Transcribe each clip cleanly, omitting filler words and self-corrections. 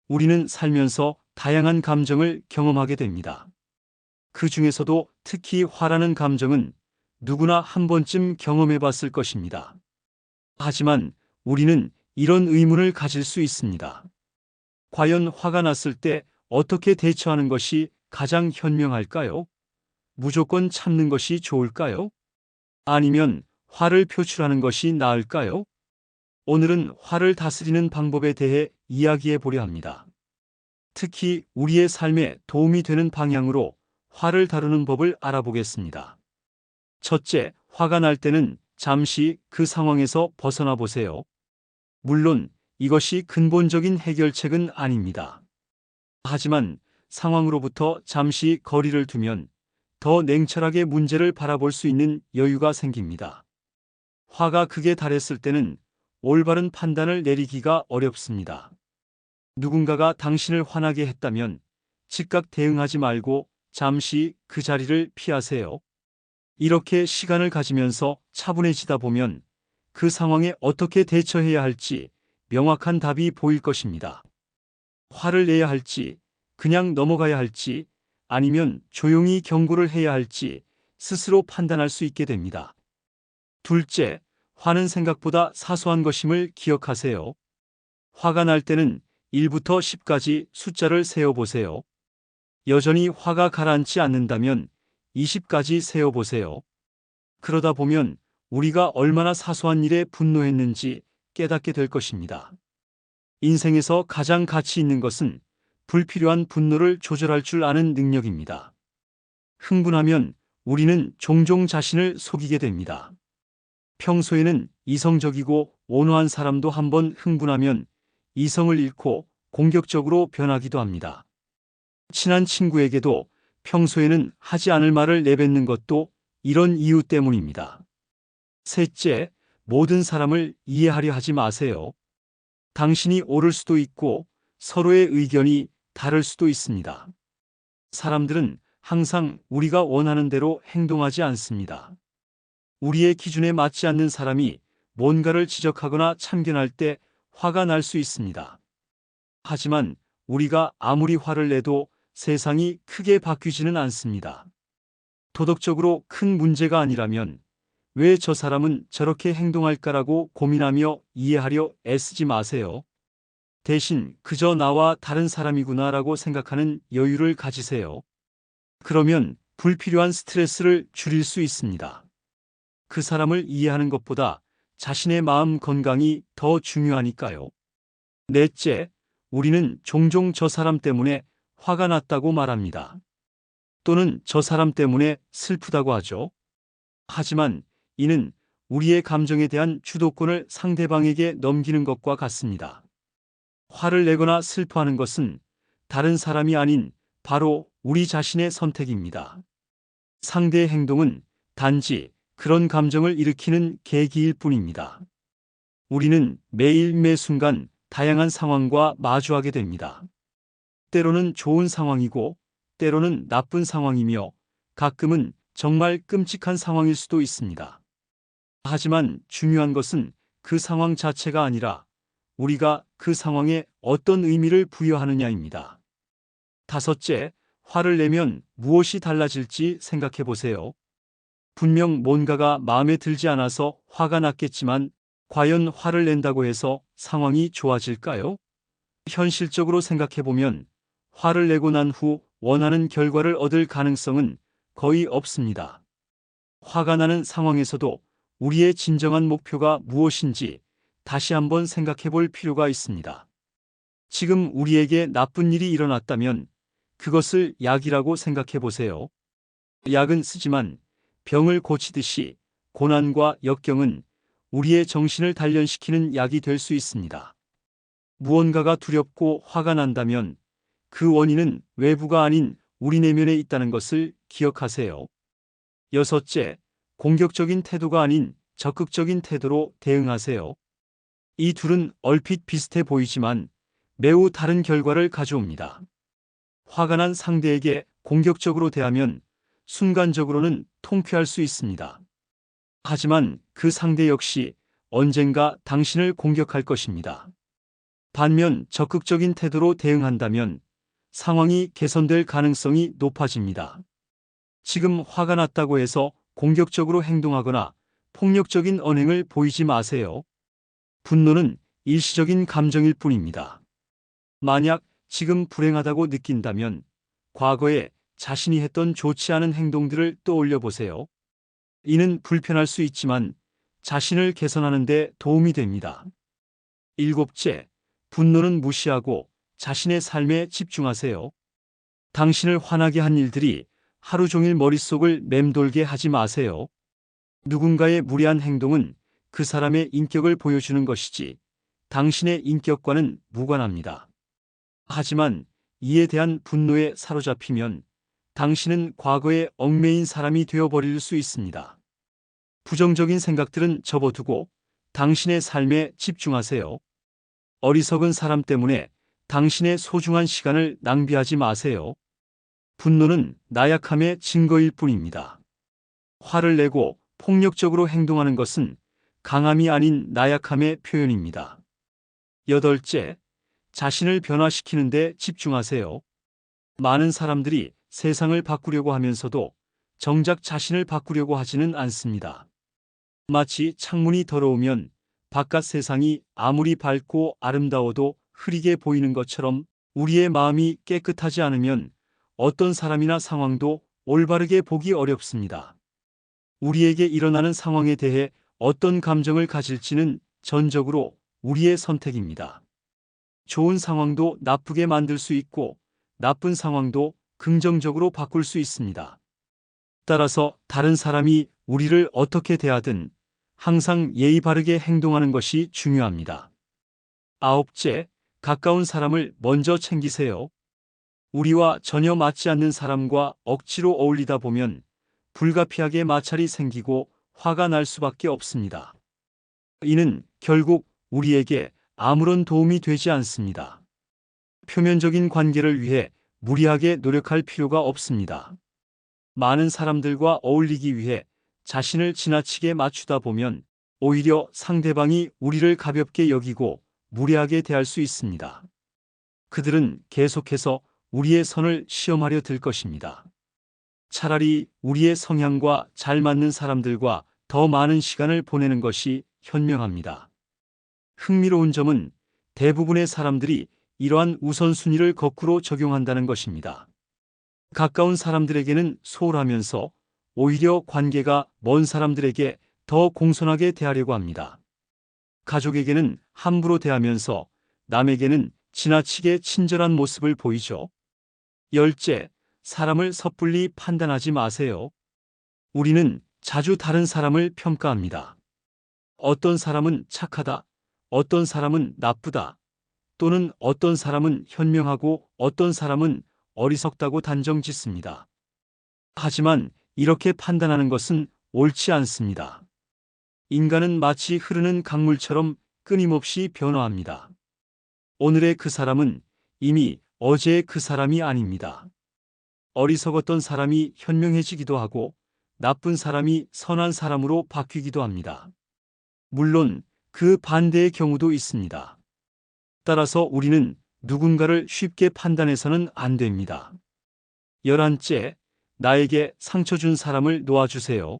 우리는 살면서 다양한 감정을 경험하게 됩니다. 그 중에서도 특히 화라는 감정은 누구나 한 번쯤 경험해 봤을 것입니다. 하지만 우리는 이런 의문을 가질 수 있습니다. 과연 화가 났을 때 어떻게 대처하는 것이 가장 현명할까요? 무조건 참는 것이 좋을까요? 아니면 화를 표출하는 것이 나을까요? 오늘은 화를 다스리는 방법에 대해 이야기해 보려 합니다. 특히 우리의 삶에 도움이 되는 방향으로 화를 다루는 법을 알아보겠습니다. 첫째, 화가 날 때는 잠시 그 상황에서 벗어나 보세요. 물론 이것이 근본적인 해결책은 아닙니다. 하지만 상황으로부터 잠시 거리를 두면 더 냉철하게 문제를 바라볼 수 있는 여유가 생깁니다. 화가 극에 달했을 때는 올바른 판단을 내리기가 어렵습니다. 누군가가 당신을 화나게 했다면 즉각 대응하지 말고 잠시 그 자리를 피하세요. 이렇게 시간을 가지면서 차분해지다 보면 그 상황에 어떻게 대처해야 할지 명확한 답이 보일 것입니다. 화를 내야 할지, 그냥 넘어가야 할지, 아니면 조용히 경고를 해야 할지 스스로 판단할 수 있게 됩니다. 둘째, 화는 생각보다 사소한 것임을 기억하세요. 화가 날 때는 1부터 10까지 숫자를 세어보세요. 여전히 화가 가라앉지 않는다면 20까지 세어보세요. 그러다 보면 우리가 얼마나 사소한 일에 분노했는지 깨닫게 될 것입니다. 인생에서 가장 가치 있는 것은 불필요한 분노를 조절할 줄 아는 능력입니다. 흥분하면 우리는 종종 자신을 속이게 됩니다. 평소에는 이성적이고 온화한 사람도 한번 흥분하면 이성을 잃고 공격적으로 변하기도 합니다. 친한 친구에게도 평소에는 하지 않을 말을 내뱉는 것도 이런 이유 때문입니다. 셋째, 모든 사람을 이해하려 하지 마세요. 당신이 옳을 수도 있고 서로의 의견이 다를 수도 있습니다. 사람들은 항상 우리가 원하는 대로 행동하지 않습니다. 우리의 기준에 맞지 않는 사람이 뭔가를 지적하거나 참견할 때 화가 날 수 있습니다. 하지만 우리가 아무리 화를 내도 세상이 크게 바뀌지는 않습니다. 도덕적으로 큰 문제가 아니라면 왜 저 사람은 저렇게 행동할까라고 고민하며 이해하려 애쓰지 마세요. 대신 그저 나와 다른 사람이구나라고 생각하는 여유를 가지세요. 그러면 불필요한 스트레스를 줄일 수 있습니다. 그 사람을 이해하는 것보다 자신의 마음 건강이 더 중요하니까요. 넷째, 우리는 종종 저 사람 때문에 화가 났다고 말합니다. 또는 저 사람 때문에 슬프다고 하죠. 하지만 이는 우리의 감정에 대한 주도권을 상대방에게 넘기는 것과 같습니다. 화를 내거나 슬퍼하는 것은 다른 사람이 아닌 바로 우리 자신의 선택입니다. 상대의 행동은 단지 그런 감정을 일으키는 계기일 뿐입니다. 우리는 매일 매 순간 다양한 상황과 마주하게 됩니다. 때로는 좋은 상황이고 때로는 나쁜 상황이며 가끔은 정말 끔찍한 상황일 수도 있습니다. 하지만 중요한 것은 그 상황 자체가 아니라 우리가 그 상황에 어떤 의미를 부여하느냐입니다. 다섯째, 화를 내면 무엇이 달라질지 생각해 보세요. 분명 뭔가가 마음에 들지 않아서 화가 났겠지만 과연 화를 낸다고 해서 상황이 좋아질까요? 현실적으로 생각해 보면 화를 내고 난 후 원하는 결과를 얻을 가능성은 거의 없습니다. 화가 나는 상황에서도 우리의 진정한 목표가 무엇인지 다시 한번 생각해 볼 필요가 있습니다. 지금 우리에게 나쁜 일이 일어났다면 그것을 약이라고 생각해 보세요. 약은 쓰지만 병을 고치듯이 고난과 역경은 우리의 정신을 단련시키는 약이 될 수 있습니다. 무언가가 두렵고 화가 난다면 그 원인은 외부가 아닌 우리 내면에 있다는 것을 기억하세요. 여섯째, 공격적인 태도가 아닌 적극적인 태도로 대응하세요. 이 둘은 얼핏 비슷해 보이지만 매우 다른 결과를 가져옵니다. 화가 난 상대에게 공격적으로 대하면 순간적으로는 통쾌할 수 있습니다. 하지만 그 상대 역시 언젠가 당신을 공격할 것입니다. 반면 적극적인 태도로 대응한다면 상황이 개선될 가능성이 높아집니다. 지금 화가 났다고 해서 공격적으로 행동하거나 폭력적인 언행을 보이지 마세요. 분노는 일시적인 감정일 뿐입니다. 만약 지금 불행하다고 느낀다면 과거에 자신이 했던 좋지 않은 행동들을 떠올려 보세요. 이는 불편할 수 있지만 자신을 개선하는 데 도움이 됩니다. 일곱째, 분노는 무시하고 자신의 삶에 집중하세요. 당신을 화나게 한 일들이 하루 종일 머릿속을 맴돌게 하지 마세요. 누군가의 무례한 행동은 그 사람의 인격을 보여주는 것이지 당신의 인격과는 무관합니다. 하지만 이에 대한 분노에 사로잡히면 당신은 과거에 얽매인 사람이 되어버릴 수 있습니다. 부정적인 생각들은 접어두고 당신의 삶에 집중하세요. 어리석은 사람 때문에 당신의 소중한 시간을 낭비하지 마세요. 분노는 나약함의 증거일 뿐입니다. 화를 내고 폭력적으로 행동하는 것은 강함이 아닌 나약함의 표현입니다. 여덟째, 자신을 변화시키는 데 집중하세요. 많은 사람들이 세상을 바꾸려고 하면서도 정작 자신을 바꾸려고 하지는 않습니다. 마치 창문이 더러우면 바깥 세상이 아무리 밝고 아름다워도 흐리게 보이는 것처럼 우리의 마음이 깨끗하지 않으면 어떤 사람이나 상황도 올바르게 보기 어렵습니다. 우리에게 일어나는 상황에 대해 어떤 감정을 가질지는 전적으로 우리의 선택입니다. 좋은 상황도 나쁘게 만들 수 있고 나쁜 상황도 긍정적으로 바꿀 수 있습니다. 따라서 다른 사람이 우리를 어떻게 대하든 항상 예의 바르게 행동하는 것이 중요합니다. 아홉째, 가까운 사람을 먼저 챙기세요. 우리와 전혀 맞지 않는 사람과 억지로 어울리다 보면 불가피하게 마찰이 생기고 화가 날 수밖에 없습니다. 이는 결국 우리에게 아무런 도움이 되지 않습니다. 표면적인 관계를 위해 무리하게 노력할 필요가 없습니다. 많은 사람들과 어울리기 위해 자신을 지나치게 맞추다 보면 오히려 상대방이 우리를 가볍게 여기고 무례하게 대할 수 있습니다. 그들은 계속해서 우리의 선을 시험하려 들 것입니다. 차라리 우리의 성향과 잘 맞는 사람들과 더 많은 시간을 보내는 것이 현명합니다. 흥미로운 점은 대부분의 사람들이 이러한 우선순위를 거꾸로 적용한다는 것입니다. 가까운 사람들에게는 소홀하면서 오히려 관계가 먼 사람들에게 더 공손하게 대하려고 합니다. 가족에게는 함부로 대하면서 남에게는 지나치게 친절한 모습을 보이죠. 열째, 사람을 섣불리 판단하지 마세요. 우리는 자주 다른 사람을 평가합니다. 어떤 사람은 착하다, 어떤 사람은 나쁘다, 또는 어떤 사람은 현명하고 어떤 사람은 어리석다고 단정짓습니다. 하지만 이렇게 판단하는 것은 옳지 않습니다. 인간은 마치 흐르는 강물처럼 끊임없이 변화합니다. 오늘의 그 사람은 이미 어제의 그 사람이 아닙니다. 어리석었던 사람이 현명해지기도 하고 나쁜 사람이 선한 사람으로 바뀌기도 합니다. 물론 그 반대의 경우도 있습니다. 따라서 우리는 누군가를 쉽게 판단해서는 안 됩니다. 11째, 나에게 상처 준 사람을 놓아주세요.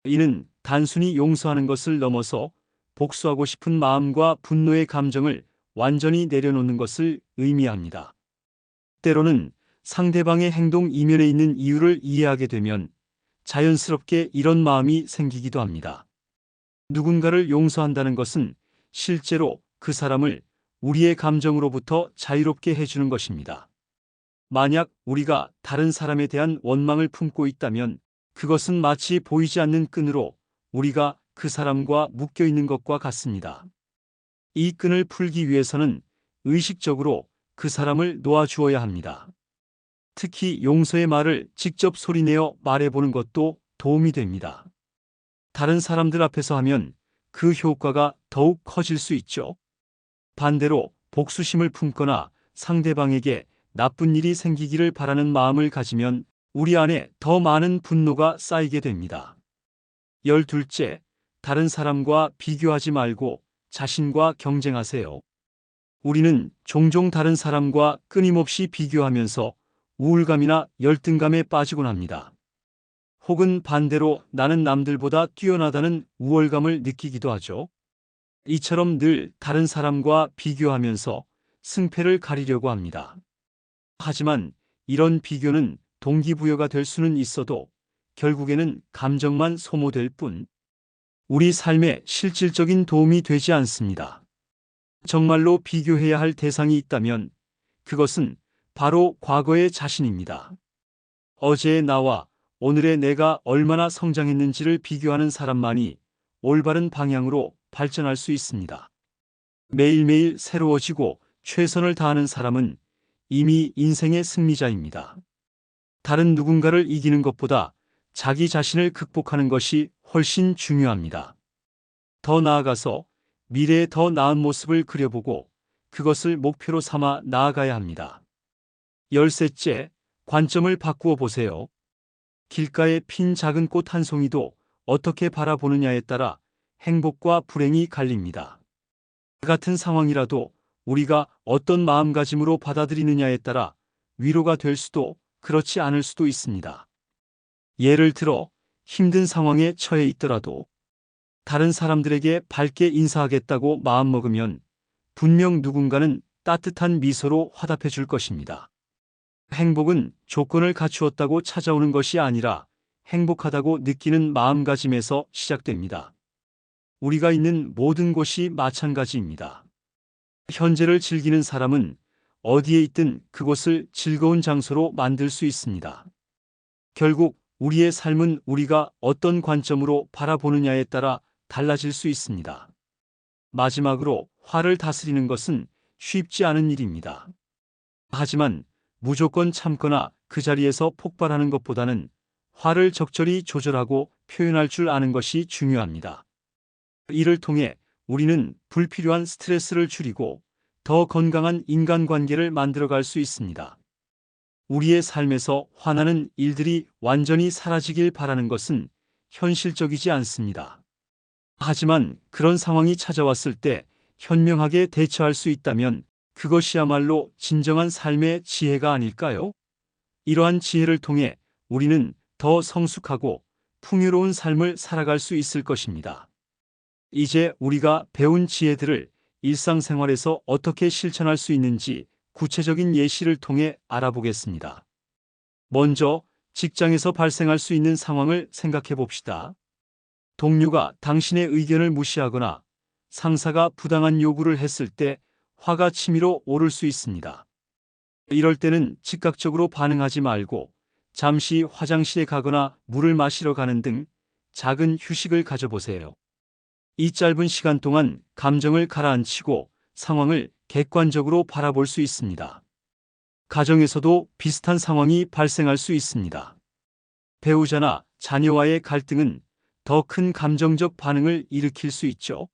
이는 단순히 용서하는 것을 넘어서 복수하고 싶은 마음과 분노의 감정을 완전히 내려놓는 것을 의미합니다. 때로는 상대방의 행동 이면에 있는 이유를 이해하게 되면 자연스럽게 이런 마음이 생기기도 합니다. 누군가를 용서한다는 것은 실제로 그 사람을 우리의 감정으로부터 자유롭게 해주는 것입니다. 만약 우리가 다른 사람에 대한 원망을 품고 있다면 그것은 마치 보이지 않는 끈으로 우리가 그 사람과 묶여 있는 것과 같습니다. 이 끈을 풀기 위해서는 의식적으로 그 사람을 놓아주어야 합니다. 특히 용서의 말을 직접 소리내어 말해보는 것도 도움이 됩니다. 다른 사람들 앞에서 하면 그 효과가 더욱 커질 수 있죠. 반대로 복수심을 품거나 상대방에게 나쁜 일이 생기기를 바라는 마음을 가지면 우리 안에 더 많은 분노가 쌓이게 됩니다. 12째, 다른 사람과 비교하지 말고 자신과 경쟁하세요. 우리는 종종 다른 사람과 끊임없이 비교하면서 우울감이나 열등감에 빠지곤 합니다. 혹은 반대로 나는 남들보다 뛰어나다는 우월감을 느끼기도 하죠. 이처럼 늘 다른 사람과 비교하면서 승패를 가리려고 합니다. 하지만 이런 비교는 동기부여가 될 수는 있어도 결국에는 감정만 소모될 뿐 우리 삶에 실질적인 도움이 되지 않습니다. 정말로 비교해야 할 대상이 있다면 그것은 바로 과거의 자신입니다. 어제의 나와 오늘의 내가 얼마나 성장했는지를 비교하는 사람만이 올바른 방향으로 발전할 수 있습니다. 매일매일 새로워지고 최선을 다하는 사람은 이미 인생의 승리자입니다. 다른 누군가를 이기는 것보다 자기 자신을 극복하는 것이 훨씬 중요합니다. 더 나아가서 미래의 더 나은 모습을 그려보고 그것을 목표로 삼아 나아가야 합니다. 열셋째, 관점을 바꾸어 보세요. 길가에 핀 작은 꽃 한 송이도 어떻게 바라보느냐에 따라 행복과 불행이 갈립니다. 같은 상황이라도 우리가 어떤 마음가짐으로 받아들이느냐에 따라 위로가 될 수도 그렇지 않을 수도 있습니다. 예를 들어 힘든 상황에 처해 있더라도 다른 사람들에게 밝게 인사하겠다고 마음먹으면 분명 누군가는 따뜻한 미소로 화답해 줄 것입니다. 행복은 조건을 갖추었다고 찾아오는 것이 아니라 행복하다고 느끼는 마음가짐에서 시작됩니다. 우리가 있는 모든 곳이 마찬가지입니다. 현재를 즐기는 사람은 어디에 있든 그곳을 즐거운 장소로 만들 수 있습니다. 결국 우리의 삶은 우리가 어떤 관점으로 바라보느냐에 따라 달라질 수 있습니다. 마지막으로 화를 다스리는 것은 쉽지 않은 일입니다. 하지만 무조건 참거나 그 자리에서 폭발하는 것보다는 화를 적절히 조절하고 표현할 줄 아는 것이 중요합니다. 이를 통해 우리는 불필요한 스트레스를 줄이고 더 건강한 인간관계를 만들어갈 수 있습니다. 우리의 삶에서 화나는 일들이 완전히 사라지길 바라는 것은 현실적이지 않습니다. 하지만 그런 상황이 찾아왔을 때 현명하게 대처할 수 있다면 그것이야말로 진정한 삶의 지혜가 아닐까요? 이러한 지혜를 통해 우리는 더 성숙하고 풍요로운 삶을 살아갈 수 있을 것입니다. 이제 우리가 배운 지혜들을 일상생활에서 어떻게 실천할 수 있는지 구체적인 예시를 통해 알아보겠습니다. 먼저 직장에서 발생할 수 있는 상황을 생각해 봅시다. 동료가 당신의 의견을 무시하거나 상사가 부당한 요구를 했을 때 화가 치밀어 오를 수 있습니다. 이럴 때는 즉각적으로 반응하지 말고 잠시 화장실에 가거나 물을 마시러 가는 등 작은 휴식을 가져보세요. 이 짧은 시간 동안 감정을 가라앉히고 상황을 객관적으로 바라볼 수 있습니다. 가정에서도 비슷한 상황이 발생할 수 있습니다. 배우자나 자녀와의 갈등은 더 큰 감정적 반응을 일으킬 수 있죠.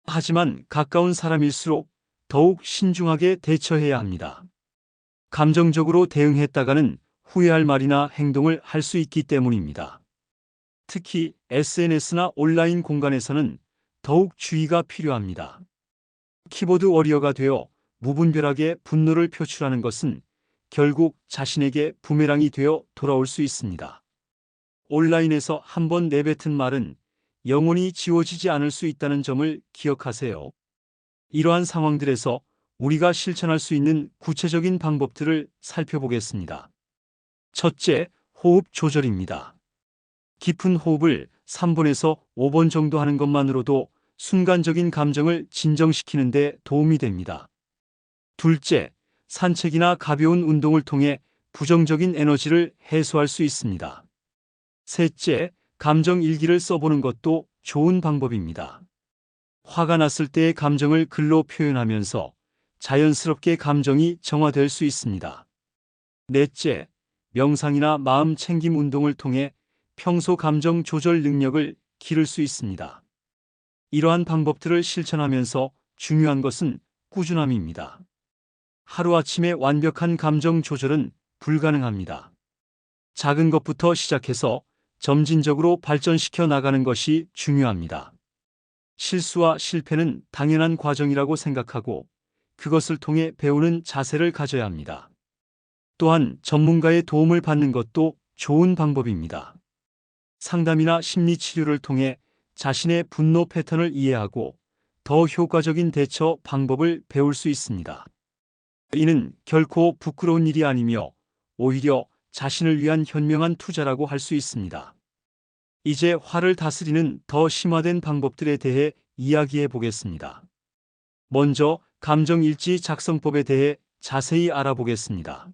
하지만 가까운 사람일수록 더욱 신중하게 대처해야 합니다. 감정적으로 대응했다가는 후회할 말이나 행동을 할 수 있기 때문입니다. 특히 SNS나 온라인 공간에서는 더욱 주의가 필요합니다. 키보드 워리어가 되어 무분별하게 분노를 표출하는 것은 결국 자신에게 부메랑이 되어 돌아올 수 있습니다. 온라인에서 한번 내뱉은 말은 영원히 지워지지 않을 수 있다는 점을 기억하세요. 이러한 상황들에서 우리가 실천할 수 있는 구체적인 방법들을 살펴보겠습니다. 첫째, 호흡 조절입니다. 깊은 호흡을 3번에서 5번 정도 하는 것만으로도 순간적인 감정을 진정시키는 데 도움이 됩니다. 둘째, 산책이나 가벼운 운동을 통해 부정적인 에너지를 해소할 수 있습니다. 셋째, 감정 일기를 써보는 것도 좋은 방법입니다. 화가 났을 때의 감정을 글로 표현하면서 자연스럽게 감정이 정화될 수 있습니다. 넷째, 명상이나 마음 챙김 운동을 통해 평소 감정 조절 능력을 기를 수 있습니다. 이러한 방법들을 실천하면서 중요한 것은 꾸준함입니다. 하루아침에 완벽한 감정 조절은 불가능합니다. 작은 것부터 시작해서 점진적으로 발전시켜 나가는 것이 중요합니다. 실수와 실패는 당연한 과정이라고 생각하고 그것을 통해 배우는 자세를 가져야 합니다. 또한 전문가의 도움을 받는 것도 좋은 방법입니다. 상담이나 심리 치료를 통해 자신의 분노 패턴을 이해하고 더 효과적인 대처 방법을 배울 수 있습니다. 이는 결코 부끄러운 일이 아니며 오히려 자신을 위한 현명한 투자라고 할 수 있습니다. 이제 화를 다스리는 더 심화된 방법들에 대해 이야기해 보겠습니다. 먼저 감정일지 작성법에 대해 자세히 알아보겠습니다.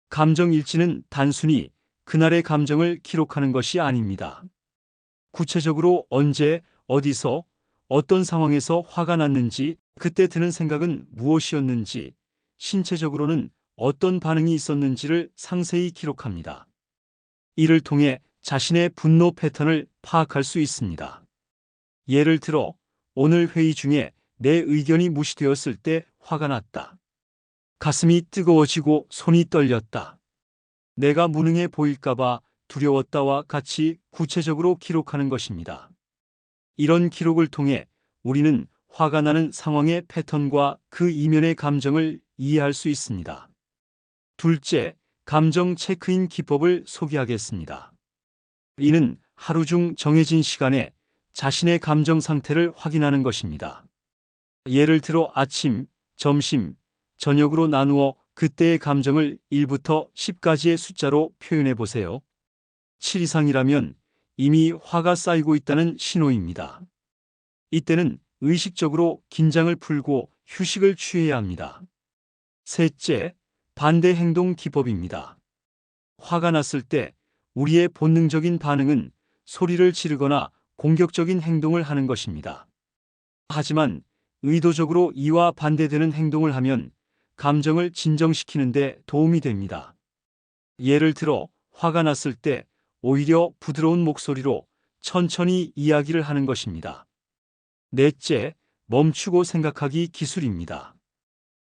감정일지는 단순히 그날의 감정을 기록하는 것이 아닙니다. 구체적으로 언제, 어디서, 어떤 상황에서 화가 났는지, 그때 드는 생각은 무엇이었는지, 신체적으로는 어떤 반응이 있었는지를 상세히 기록합니다. 이를 통해 자신의 분노 패턴을 파악할 수 있습니다. 예를 들어, 오늘 회의 중에 내 의견이 무시되었을 때 화가 났다. 가슴이 뜨거워지고 손이 떨렸다. 내가 무능해 보일까봐 두려웠다와 같이 구체적으로 기록하는 것입니다. 이런 기록을 통해 우리는 화가 나는 상황의 패턴과 그 이면의 감정을 이해할 수 있습니다. 둘째, 감정 체크인 기법을 소개하겠습니다. 이는 하루 중 정해진 시간에 자신의 감정 상태를 확인하는 것입니다. 예를 들어 아침, 점심, 저녁으로 나누어 그때의 감정을 1부터 10까지의 숫자로 표현해 보세요. 7 이상이라면 이미 화가 쌓이고 있다는 신호입니다. 이때는 의식적으로 긴장을 풀고 휴식을 취해야 합니다. 셋째, 반대 행동 기법입니다. 화가 났을 때 우리의 본능적인 반응은 소리를 지르거나 공격적인 행동을 하는 것입니다. 하지만 의도적으로 이와 반대되는 행동을 하면 감정을 진정시키는 데 도움이 됩니다. 예를 들어 화가 났을 때 오히려 부드러운 목소리로 천천히 이야기를 하는 것입니다. 넷째, 멈추고 생각하기 기술입니다.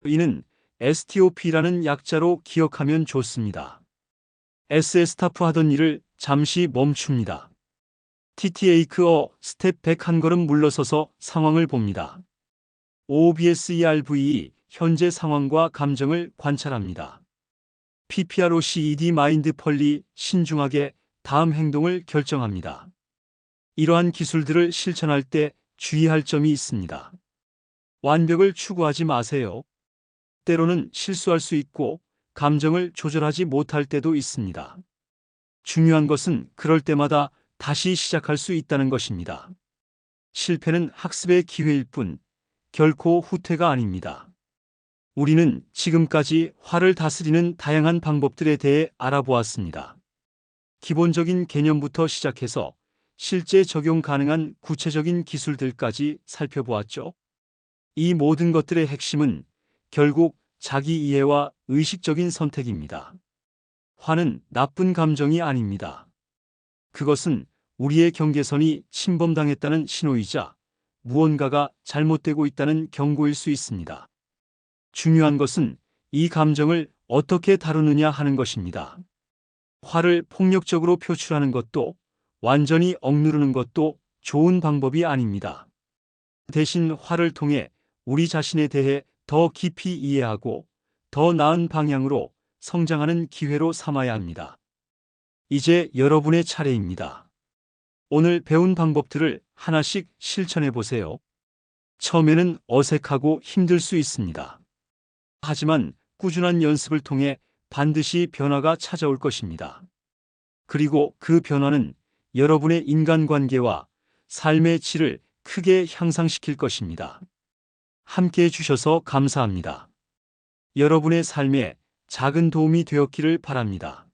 이는 STOP라는 약자로 기억하면 좋습니다. S 스타프 하던 일을 잠시 멈춥니다. TTAK 스텝 백 한 걸음 물러서서 상황을 봅니다. OBSERVE 현재 상황과 감정을 관찰합니다. PPROCED 마인드펄리 신중하게 다음 행동을 결정합니다. 이러한 기술들을 실천할 때 주의할 점이 있습니다. 완벽을 추구하지 마세요. 때로는 실수할 수 있고 감정을 조절하지 못할 때도 있습니다. 중요한 것은 그럴 때마다 다시 시작할 수 있다는 것입니다. 실패는 학습의 기회일 뿐 결코 후퇴가 아닙니다. 우리는 지금까지 화를 다스리는 다양한 방법들에 대해 알아보았습니다. 기본적인 개념부터 시작해서 실제 적용 가능한 구체적인 기술들까지 살펴보았죠. 이 모든 것들의 핵심은 결국 자기 이해와 의식적인 선택입니다. 화는 나쁜 감정이 아닙니다. 그것은 우리의 경계선이 침범당했다는 신호이자 무언가가 잘못되고 있다는 경고일 수 있습니다. 중요한 것은 이 감정을 어떻게 다루느냐 하는 것입니다. 화를 폭력적으로 표출하는 것도 완전히 억누르는 것도 좋은 방법이 아닙니다. 대신 화를 통해 우리 자신에 대해 더 깊이 이해하고 더 나은 방향으로 성장하는 기회로 삼아야 합니다. 이제 여러분의 차례입니다. 오늘 배운 방법들을 하나씩 실천해 보세요. 처음에는 어색하고 힘들 수 있습니다. 하지만 꾸준한 연습을 통해 반드시 변화가 찾아올 것입니다. 그리고 그 변화는 여러분의 인간관계와 삶의 질을 크게 향상시킬 것입니다. 함께 해주셔서 감사합니다. 여러분의 삶에 작은 도움이 되었기를 바랍니다.